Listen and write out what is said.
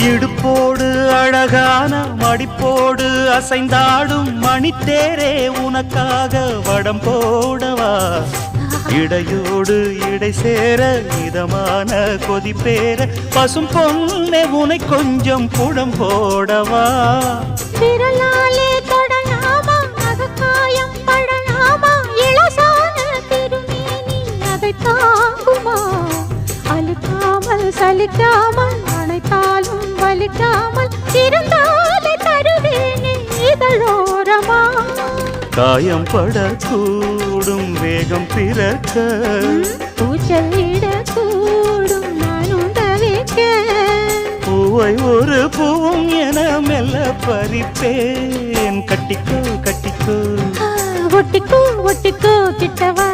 இடுப்போடு அழகான மடிப்போடு அசைந்தாடும் மணித்தேரே உனக்காக வடம் போடவா இடையோடு இடை சேர இதமான கொதிப்பேர பசும் பொன்னே உனை கொஞ்சம் புடம் போடவா விரலாலே தொடலாமா அகக்காயம் படலாமா இளசான திருமேனி அதை தாங்குமா அழுக்காமல் சலிக்காமல் அணைத்தாலும் வலிக்காமல் இருந்தாலே தருவேனே இதழோரமா காயம் படக்கூடும் வேகம் பிறக்க பூச்சலிடக்கூடும் நானும் தவிக்க பூவை ஒரு பூவும் என மெல்ல பறிப்பேன் கட்டிக்கோ கட்டிக்கோ ஒட்டிக்கோ ஒட்டிக்கோ கிட்டவா